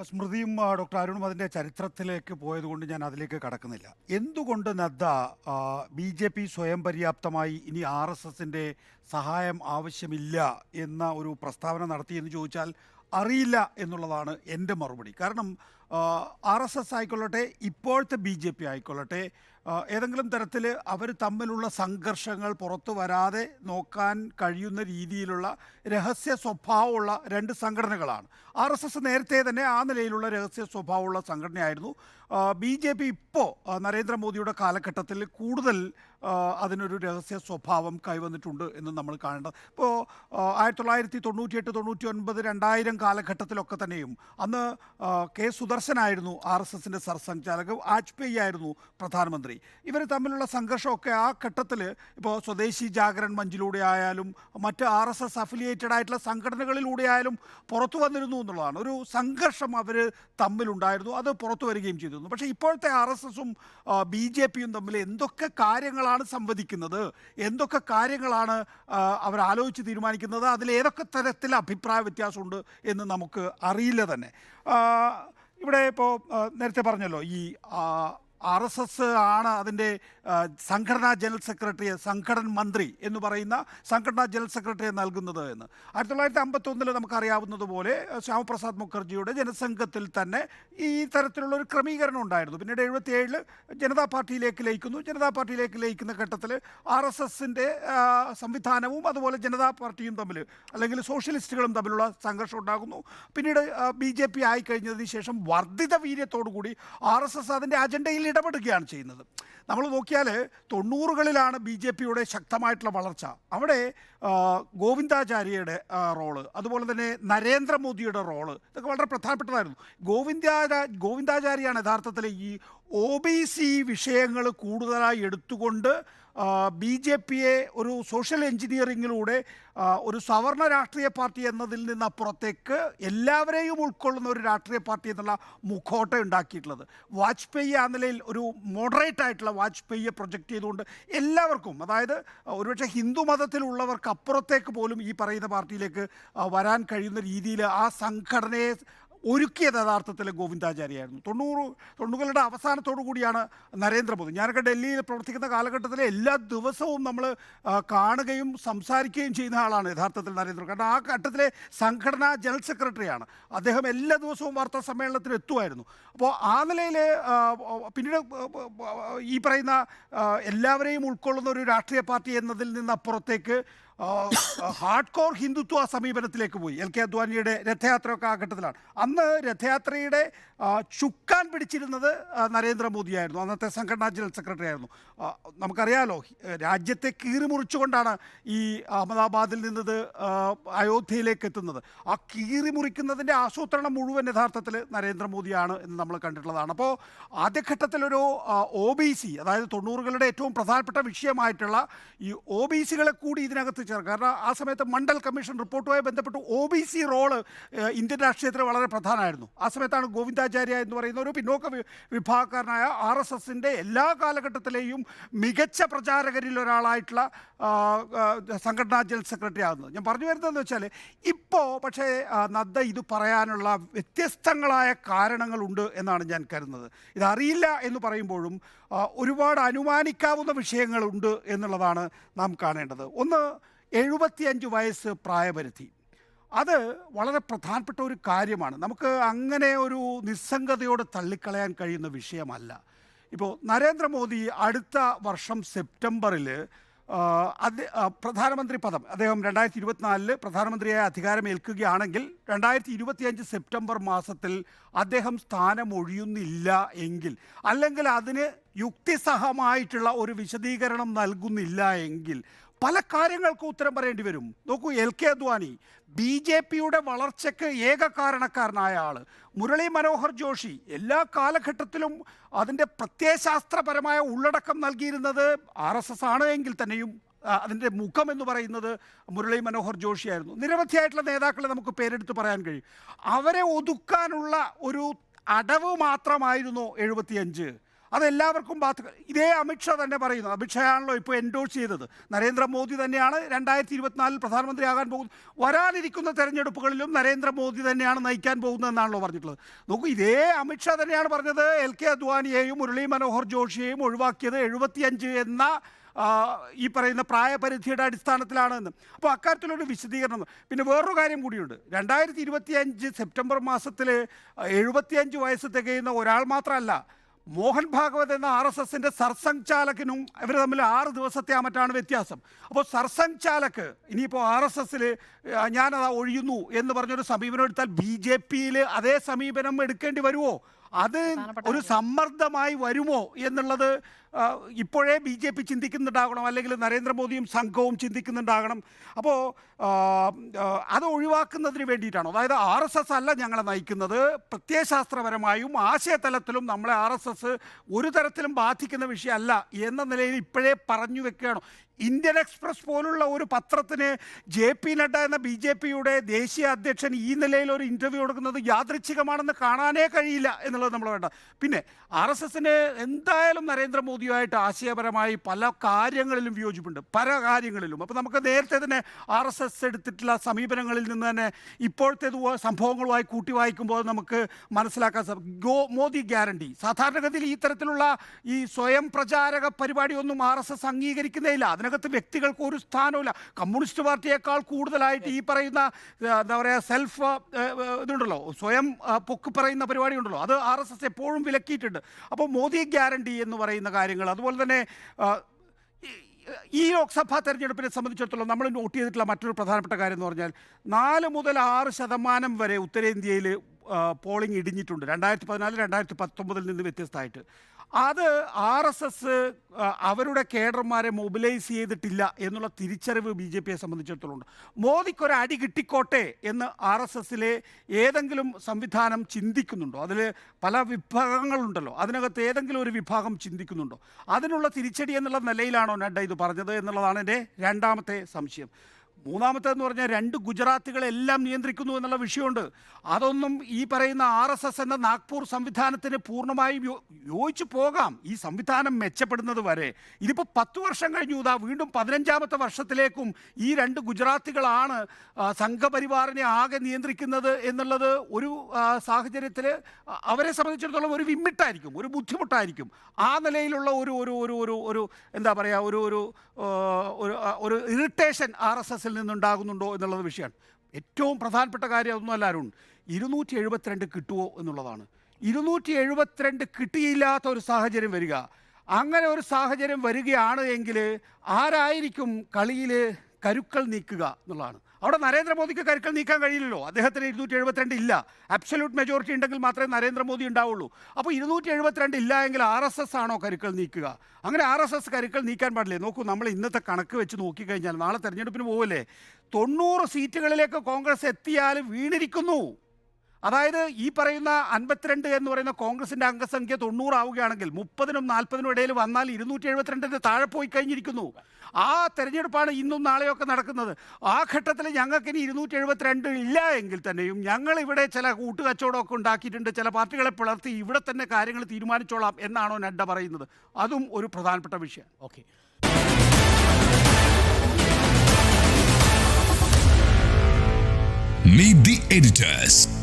സ്മൃതിയും doctor അരുണും അതിൻ്റെ ചരിത്രത്തിലേക്ക് പോയതുകൊണ്ട് ഞാൻ അതിലേക്ക് കടക്കുന്നില്ല. എന്തുകൊണ്ട് നദ്ദ ബി ജെ പി സ്വയം പര്യാപ്തമായി ഇനി ആർ എസ് എസിൻ്റെ സഹായം ആവശ്യമില്ല എന്ന ഒരു പ്രസ്താവന നടത്തിയെന്ന് ചോദിച്ചാൽ അറിയില്ല എന്നുള്ളതാണ് എൻ്റെ മറുപടി. കാരണം ആർ എസ് എസ് ആയിക്കൊള്ളട്ടെ, ഇപ്പോഴത്തെ ബി ജെ പി ആയിക്കൊള്ളട്ടെ, ഏതെങ്കിലും തരത്തിൽ അവർ തമ്മിലുള്ള സംഘർഷങ്ങൾ പുറത്തു വരാതെ നോക്കാൻ കഴിയുന്ന രീതിയിലുള്ള രഹസ്യ സ്വഭാവമുള്ള രണ്ട് സംഘടനകളാണ്. ആർ എസ് എസ് നേരത്തെ തന്നെ ആ നിലയിലുള്ള രഹസ്യ സ്വഭാവമുള്ള സംഘടനയായിരുന്നു. ബി ജെ പി ഇപ്പോൾ നരേന്ദ്രമോദിയുടെ കാലഘട്ടത്തിൽ കൂടുതൽ അതിനൊരു രഹസ്യ സ്വഭാവം കൈവന്നിട്ടുണ്ട് എന്ന് നമ്മൾ കാണേണ്ടത്. ഇപ്പോൾ 1998, 99, 2000 കാലഘട്ടത്തിലൊക്കെ തന്നെയും അന്ന് കെ സുദർശനായിരുന്നു ആർ എസ് എസിൻ്റെ സർസംഘചാലക്, വാജ്പേയി ആയിരുന്നു പ്രധാനമന്ത്രി. ഇവർ തമ്മിലുള്ള സംഘർഷമൊക്കെ ആ ഘട്ടത്തിൽ ഇപ്പോൾ സ്വദേശി ജാഗരൺ മഞ്ചിലൂടെ ആയാലും മറ്റ് ആർ എസ് എസ് അഫിലിയേറ്റഡ് ആയിട്ടുള്ള സംഘടനകളിലൂടെ ആയാലും പുറത്തു വന്നിരുന്നു എന്നുള്ളതാണ്. ഒരു സംഘർഷം അവർ തമ്മിലുണ്ടായിരുന്നു, അത് പുറത്തു വരികയും ചെയ്തിരുന്നു. പക്ഷേ ഇപ്പോഴത്തെ ആർ എസ് എസും ബി ജെ പിയും തമ്മിൽ എന്തൊക്കെ കാര്യങ്ങളാണ് സംവദിക്കുന്നത്, എന്തൊക്കെ കാര്യങ്ങളാണ് അവർ ആലോചിച്ച് തീരുമാനിക്കുന്നത്, അതിലേതൊക്കെ തരത്തിൽ അഭിപ്രായ വ്യത്യാസമുണ്ട് എന്ന് നമുക്ക് അറിയില്ല തന്നെ. ഇവിടെ ഇപ്പോൾ നേരത്തെ പറഞ്ഞല്ലോ, ഈ ആർ എസ് എസ് ആണ് അതിൻ്റെ സംഘടനാ ജനറൽ സെക്രട്ടറിയെ, സംഘടൻ മന്ത്രി എന്ന് പറയുന്ന സംഘടനാ ജനറൽ സെക്രട്ടറിയെ നൽകുന്നത് എന്ന്. 1951 നമുക്കറിയാവുന്നതുപോലെ ശ്യാമപ്രസാദ് മുഖർജിയുടെ ജനസംഘത്തിൽ തന്നെ ഈ തരത്തിലുള്ള ഒരു ക്രമീകരണം ഉണ്ടായിരുന്നു. പിന്നീട് 77 ജനതാ പാർട്ടിയിലേക്ക് ലയിക്കുന്നു. ജനതാ പാർട്ടിയിലേക്ക് ലയിക്കുന്ന ഘട്ടത്തിൽ ആർ എസ് എസിൻ്റെ സംവിധാനവും അതുപോലെ ജനതാ പാർട്ടിയും തമ്മിൽ, അല്ലെങ്കിൽ സോഷ്യലിസ്റ്റുകളും തമ്മിലുള്ള സംഘർഷം ഉണ്ടാകുന്നു. പിന്നീട് ബി ജെ പി ആയിക്കഴിഞ്ഞതിന് ശേഷം വർദ്ധിത വീര്യത്തോടു കൂടി ആർ എസ് എസ് അതിൻ്റെ അജണ്ടയിൽ ഇടപെടുകയാണ് ചെയ്യുന്നത്. നമ്മൾ നോക്കിയാൽ 90കളിലാണ് ബി ജെ പിയുടെ ശക്തമായിട്ടുള്ള വളർച്ച. അവിടെ ഗോവിന്ദാചാര്യയുടെ റോള്, അതുപോലെ തന്നെ നരേന്ദ്രമോദിയുടെ റോള്, ഇതൊക്കെ വളരെ പ്രധാനപ്പെട്ടതായിരുന്നു. ഗോവിന്ദാചാര്യാണ് യഥാർത്ഥത്തിൽ ഈ ഒ ബി സി വിഷയങ്ങൾ കൂടുതലായി എടുത്തുകൊണ്ട് ബി ജെ പിയെ ഒരു സോഷ്യൽ എഞ്ചിനീയറിങ്ങിലൂടെ ഒരു സവർണ രാഷ്ട്രീയ പാർട്ടി എന്നതിൽ നിന്നപ്പുറത്തേക്ക് എല്ലാവരെയും ഉൾക്കൊള്ളുന്ന ഒരു രാഷ്ട്രീയ പാർട്ടി എന്നുള്ള മുഖോട്ട ഉണ്ടാക്കിയിട്ടുള്ളത്. വാജ്പേയി ആ നിലയിൽ ഒരു മോഡറേറ്റ് ആയിട്ടുള്ള വാജ്പേയിയെ പ്രൊജക്റ്റ് ചെയ്തുകൊണ്ട് എല്ലാവർക്കും, അതായത് ഒരുപക്ഷെ ഹിന്ദു മതത്തിലുള്ളവർക്ക് അപ്പുറത്തേക്ക് പോലും ഈ പറയുന്ന പാർട്ടിയിലേക്ക് വരാൻ കഴിയുന്ന രീതിയിൽ ആ സംഘടനയെ ഒരുക്കിയത് യഥാർത്ഥത്തിൽ ഗോവിന്ദാചാര്യായിരുന്നു. 90കളുടെ അവസാനത്തോടു കൂടിയാണ് നരേന്ദ്രമോദി. ഞാനൊക്കെ ഡൽഹിയിൽ പ്രവർത്തിക്കുന്ന കാലഘട്ടത്തിൽ എല്ലാ ദിവസവും നമ്മൾ കാണുകയും സംസാരിക്കുകയും ചെയ്യുന്ന ആളാണ് യഥാർത്ഥത്തിൽ നരേന്ദ്രമോദി. കാരണം ആ ഘട്ടത്തിലെ സംഘടനാ ജനറൽ സെക്രട്ടറിയാണ് അദ്ദേഹം. എല്ലാ ദിവസവും വാർത്താ സമ്മേളനത്തിന് എത്തുമായിരുന്നു. അപ്പോൾ ആ നിലയിൽ പിന്നീട് ഈ പറയുന്ന എല്ലാവരെയും ഉൾക്കൊള്ളുന്ന ഒരു രാഷ്ട്രീയ പാർട്ടി എന്നതിൽ നിന്നപ്പുറത്തേക്ക് ഹാർഡ് കോർ ഹിന്ദുത്വ സമീപനത്തിലേക്ക് പോയി. എൽ കെ അദ്വാനിയുടെ രഥയാത്രയൊക്കെ ആ ഘട്ടത്തിലാണ്. അന്ന് രഥയാത്രയുടെ ചുക്കാൻ പിടിച്ചിരുന്നത് നരേന്ദ്രമോദിയായിരുന്നു, അന്നത്തെ സംഘടനാ ജനറൽ സെക്രട്ടറി ആയിരുന്നു. നമുക്കറിയാലോ, രാജ്യത്തെ കീറിമുറിച്ചുകൊണ്ടാണ് ഈ അഹമ്മദാബാദിൽ നിന്നത് അയോധ്യയിലേക്ക് എത്തുന്നത്. ആ കീറിമുറിക്കുന്നതിൻ്റെ ആസൂത്രണം മുഴുവൻ യഥാർത്ഥത്തിൽ നരേന്ദ്രമോദിയാണ് എന്ന് നമ്മൾ കണ്ടിട്ടുള്ളതാണ്. അപ്പോൾ ആദ്യഘട്ടത്തിലൊരു ഒ ബി സി, അതായത് 90കളുടെ ഏറ്റവും പ്രധാനപ്പെട്ട വിഷയമായിട്ടുള്ള ഈ ഒ ബി സികളെ കൂടി ഇതിനകത്ത് ചേർക്കുക. കാരണം ആ സമയത്ത് മണ്ഡൽ കമ്മീഷൻ റിപ്പോർട്ടുമായി ബന്ധപ്പെട്ട് O B C role Indian രാഷ്ട്രീയത്തിൽ വളരെ പ്രധാനമായിരുന്നു. ആ സമയത്താണ് ഗോവിന്ദാചാര്യ എന്ന് പറയുന്ന ഒരു പിന്നോക്ക വിഭാഗക്കാരനായ ആർ എസ് എസിൻ്റെ എല്ലാ കാലഘട്ടത്തിലെയും മികച്ച പ്രചാരകരിൽ ഒരാളായിട്ടുള്ള സംഘടനാ ജനറൽ സെക്രട്ടറി ആകുന്നത്. ഞാൻ പറഞ്ഞു വരുന്നതെന്ന് വെച്ചാൽ, ഇപ്പോൾ പക്ഷേ നദ്ദ ഇത് പറയാനുള്ള വ്യത്യസ്തങ്ങളായ കാരണങ്ങളുണ്ട് എന്നാണ് ഞാൻ കരുതുന്നത്. ഇതറിയില്ല എന്ന് പറയുമ്പോഴും ഒരുപാട് അനുമാനിക്കാവുന്ന വിഷയങ്ങളുണ്ട് എന്നുള്ളതാണ് നാം കാണേണ്ടത്. ഒന്ന്, 75 വയസ്സ് പ്രായപരിധി. അത് വളരെ പ്രധാനപ്പെട്ട ഒരു കാര്യമാണ്. നമുക്ക് അങ്ങനെ ഒരു നിസ്സംഗതയോടെ തള്ളിക്കളയാൻ കഴിയുന്ന വിഷയമല്ല. ഇപ്പോൾ നരേന്ദ്രമോദി അടുത്ത വർഷം സെപ്റ്റംബറിൽ പ്രധാനമന്ത്രി പദം, അദ്ദേഹം 2024 പ്രധാനമന്ത്രിയായ അധികാരമേൽക്കുകയാണെങ്കിൽ 2025 സെപ്റ്റംബർ മാസത്തിൽ അദ്ദേഹം സ്ഥാനമൊഴിയുന്നില്ല എങ്കിൽ, അല്ലെങ്കിൽ അതിന് യുക്തിസഹമായിട്ടുള്ള ഒരു വിശദീകരണം നൽകുന്നില്ല എങ്കിൽ പല കാര്യങ്ങൾക്കും ഉത്തരം പറയേണ്ടി വരും. നോക്കൂ, L K Advani B J പിയുടെ വളർച്ചയ്ക്ക് ഏക കാരണക്കാരനായ ആൾ. മുരളി മനോഹർ ജോഷി എല്ലാ കാലഘട്ടത്തിലും അതിൻ്റെ പ്രത്യയശാസ്ത്രപരമായ ഉള്ളടക്കം നൽകിയിരുന്നത് ആർ എസ് എസ് ആണ് എങ്കിൽ തന്നെയും അതിൻ്റെ മുഖം എന്ന് പറയുന്നത് മുരളി മനോഹർ ജോഷിയായിരുന്നു. നിരവധിയായിട്ടുള്ള നേതാക്കളെ നമുക്ക് പേരെടുത്ത് പറയാൻ കഴിയും. അവരെ ഒതുക്കാനുള്ള ഒരു അടവ് മാത്രമായിരുന്നു 75. അതെല്ലാവർക്കും ഇതേ അമിത്ഷാ തന്നെ പറയുന്നു. അമിത്ഷായാണല്ലോ ഇപ്പോൾ എൻഡോഴ്സ് ചെയ്തത്. നരേന്ദ്രമോദി തന്നെയാണ് 2024 പ്രധാനമന്ത്രിയാകാൻ പോകുന്നത്. വരാനിരിക്കുന്ന തെരഞ്ഞെടുപ്പുകളിലും നരേന്ദ്രമോദി തന്നെയാണ് നയിക്കാൻ പോകുന്നതെന്നാണല്ലോ പറഞ്ഞിട്ടുള്ളത്. നോക്കൂ, ഇതേ അമിത്ഷാ തന്നെയാണ് പറഞ്ഞത് LK അദ്വാനിയെയും മുരളി മനോഹർ ജോഷിയെയും ഒഴിവാക്കിയത് 75 എന്ന ഈ പറയുന്ന പ്രായപരിധിയുടെ അടിസ്ഥാനത്തിലാണെന്ന്. അപ്പോൾ അക്കാര്യത്തിലൊരു വിശദീകരണം. പിന്നെ വേറൊരു കാര്യം കൂടിയുണ്ട്. 2025 സെപ്റ്റംബർ മാസത്തിൽ 75 വയസ്സ് തികയുന്ന ഒരാൾ മാത്രമല്ല, മോഹൻ ഭാഗവത് എന്ന RSSന്റെ സർസംഘചാലകനും ഇവർ തമ്മിൽ 6 ദിവസത്തെ മറ്റാണ് വ്യത്യാസം. അപ്പോൾ സർസംഘചാലക് ഇനിയിപ്പോൾ RSSൽ ഞാനതാ ഒഴിയുന്നു എന്ന് പറഞ്ഞൊരു സമീപനം എടുത്താൽ BJPയിൽ അതേ സമീപനം എടുക്കേണ്ടി വരുമോ? അത് ഒരു സമ്മർദ്ദമായി വരുമോ എന്നുള്ളത് ഇപ്പോഴേ BJP ചിന്തിക്കുന്നുണ്ടാകണം, അല്ലെങ്കിൽ നരേന്ദ്രമോദിയും സംഘവും ചിന്തിക്കുന്നുണ്ടാകണം. അപ്പോൾ അത് ഒഴിവാക്കുന്നതിന് വേണ്ടിയിട്ടാണോ? അതായത് RSS അല്ല ഞങ്ങളെ നയിക്കുന്നത്, പ്രത്യയശാസ്ത്രപരമായും ആശയതലത്തിലും നമ്മളെ RSS ഒരു തരത്തിലും ബാധിക്കുന്ന വിഷയമല്ല എന്ന നിലയിൽ ഇപ്പോഴേ പറഞ്ഞു വെക്കുകയാണോ? ഇന്ത്യൻ എക്സ്പ്രസ് പോലുള്ള ഒരു പത്രത്തിന് JP നഡ്ഡ എന്ന BJPയുടെ ദേശീയ അധ്യക്ഷൻ ഈ നിലയിൽ ഒരു ഇൻ്റർവ്യൂ കൊടുക്കുന്നത് യാദൃച്ഛികമാണെന്ന് കാണാനേ കഴിയില്ല എന്നുള്ളത് നമ്മൾ വേണ്ട. പിന്നെ RSSന് എന്തായാലും നരേന്ദ്രമോദിയുമായിട്ട് ആശയപരമായി പല കാര്യങ്ങളിലും വിയോജിപ്പുണ്ട്, പല കാര്യങ്ങളിലും. അപ്പോൾ നമുക്ക് നേരത്തെ തന്നെ RSS എടുത്തിട്ടുള്ള സമീപനങ്ങളിൽ നിന്ന് തന്നെ ഇപ്പോഴത്തെ സംഭവങ്ങളുമായി കൂട്ടി വായിക്കുമ്പോൾ നമുക്ക് മനസ്സിലാക്കാൻ സാധിക്കും. മോദി ഗ്യാരണ്ടി സാധാരണഗതിയിൽ ഈ തരത്തിലുള്ള ഈ സ്വയം പ്രചാരക പരിപാടിയൊന്നും RSS അംഗീകരിക്കുന്നേയില്ല. അതിനകത്ത് വ്യക്തികൾക്ക് ഒരു സ്ഥാനവുമില്ല. കമ്മ്യൂണിസ്റ്റ് പാർട്ടിയേക്കാൾ കൂടുതലായിട്ട് ഈ പറയുന്ന എന്താ പറയുക സെൽഫ് ഇതുണ്ടല്ലോ, സ്വയം പൊക്കി പറയുന്ന പരിപാടി ഉണ്ടല്ലോ, അത് RSS എപ്പോഴും വിലക്കിയിട്ടുണ്ട്. അപ്പോൾ മോദി ഗ്യാരണ്ടി എന്ന് പറയുന്ന കാര്യങ്ങൾ, അതുപോലെ തന്നെ ഈ ലോക്സഭാ തെരഞ്ഞെടുപ്പിനെ സംബന്ധിച്ചിടത്തോളം നമ്മൾ നോട്ട് ചെയ്തിട്ടുള്ള മറ്റൊരു പ്രധാനപ്പെട്ട കാര്യം എന്ന് പറഞ്ഞാൽ 4 മുതൽ 6% വരെ ഉത്തരേന്ത്യയിൽ പോളിംഗ് ഇടിഞ്ഞിട്ടുണ്ട് 2014 2019 നിന്ന് വ്യത്യസ്തമായിട്ട്. അത് RSS അവരുടെ കേഡർമാരെ മൊബിലൈസ് ചെയ്തിട്ടില്ല എന്നുള്ള തിരിച്ചറിവ് BJPയെ സംബന്ധിച്ചിടത്തോളം ഉണ്ട്. മോദിക്കൊരു അടി കിട്ടിക്കോട്ടെ എന്ന് RSSലെ ഏതെങ്കിലും സംവിധാനം ചിന്തിക്കുന്നുണ്ടോ? അതിൽ പല വിഭാഗങ്ങളുണ്ടല്ലോ, അതിനകത്ത് ഏതെങ്കിലും ഒരു വിഭാഗം ചിന്തിക്കുന്നുണ്ടോ? അതിനുള്ള തിരിച്ചടി എന്നുള്ള നിലയിലാണോ നഡ്ഡ ഇത് പറഞ്ഞത് എന്നുള്ളതാണ് എൻ്റെ രണ്ടാമത്തെ സംശയം. മൂന്നാമത്തേതെന്ന് പറഞ്ഞാൽ 2 ഗുജറാത്തികളെല്ലാം നിയന്ത്രിക്കുന്നു എന്നുള്ള വിഷയമുണ്ട്. അതൊന്നും ഈ പറയുന്ന RSS എന്ന നാഗ്പൂർ സംവിധാനത്തിന് പൂർണ്ണമായും യോജിച്ചു പോകാം ഈ സംവിധാനം മെച്ചപ്പെടുന്നത് വരെ. ഇതിപ്പോൾ 10 വർഷം കഴിഞ്ഞു, ഇതാ വീണ്ടും 15ാമത്തെ വർഷത്തിലേക്കും ഈ 2 ഗുജറാത്തികളാണ് സംഘപരിവാറിനെ ആകെ നിയന്ത്രിക്കുന്നത് എന്നുള്ളത് ഒരു സാഹചര്യത്തിൽ അവരെ സംബന്ധിച്ചിടത്തോളം ഒരു വിമ്മിട്ടായിരിക്കും, ഒരു ബുദ്ധിമുട്ടായിരിക്കും. ആ നിലയിലുള്ള ഒരു ഒരു ഒരു ഒരു എന്താ പറയുക, ഒരു ഒരു ഒരു ഇറിറ്റേഷൻ RSSൽ നിന്നുണ്ടാകുന്നുണ്ടോ എന്നുള്ളത് വിഷയമാണ്. ഏറ്റവും പ്രധാനപ്പെട്ട കാര്യം അതൊന്നുമല്ല അരുൺ, 272 കിട്ടുമോ എന്നുള്ളതാണ്. 272 കിട്ടിയില്ലാത്ത ഒരു സാഹചര്യം വരിക, അങ്ങനെ ഒരു സാഹചര്യം വരികയാണ് എങ്കിൽ ആരായിരിക്കും കളിയിൽ കരുക്കൾ നീക്കുക എന്നുള്ളതാണ്. അവിടെ നരേന്ദ്രമോദിക്ക് കരുക്കൾ നീക്കാൻ കഴിയില്ലല്ലോ, അദ്ദേഹത്തിന് 272 ഇല്ല. അബ്സല്യൂട്ട് മെജോറിറ്റി ഉണ്ടെങ്കിൽ മാത്രമേ നരേന്ദ്രമോദി ഉണ്ടാവുള്ളൂ. അപ്പോൾ 272 ഇല്ല എങ്കിൽ RSS ആണോ കരുക്കൾ നീക്കുക? അങ്ങനെ RSS കരുക്കൾ നീക്കാൻ പാടില്ലേ? നോക്കൂ, നമ്മൾ ഇന്നത്തെ കണക്ക് വെച്ച് നോക്കിക്കഴിഞ്ഞാൽ നാളെ തെരഞ്ഞെടുപ്പിന് പോവില്ലേ, 90 സീറ്റുകളിലേക്ക് കോൺഗ്രസ് എത്തിയാൽ വീണിരിക്കുന്നു. അതായത് ഈ പറയുന്ന 52 എന്ന് പറയുന്ന കോൺഗ്രസിൻ്റെ അംഗസംഖ്യ 90 ആവുകയാണെങ്കിൽ 30നും 40നും ഇടയിൽ വന്നാൽ 272 താഴെ പോയി കഴിഞ്ഞിരിക്കുന്നു. ആ തെരഞ്ഞെടുപ്പാണ് ഇന്നും നാളെയൊക്കെ നടക്കുന്നത്. ആ ഘട്ടത്തിൽ ഞങ്ങൾക്ക് ഇനി 272 ഇല്ല എങ്കിൽ തന്നെയും ഞങ്ങളിവിടെ ചില കൂട്ടുകച്ചവടമൊക്കെ ഉണ്ടാക്കിയിട്ടുണ്ട്, ചില പാർട്ടികളെ പിളർത്തി ഇവിടെ തന്നെ കാര്യങ്ങൾ തീരുമാനിച്ചോളാം എന്നാണോ നഡ്ഡ പറയുന്നത്? അതും ഒരു പ്രധാനപ്പെട്ട വിഷയം. Okay, Meet the editors.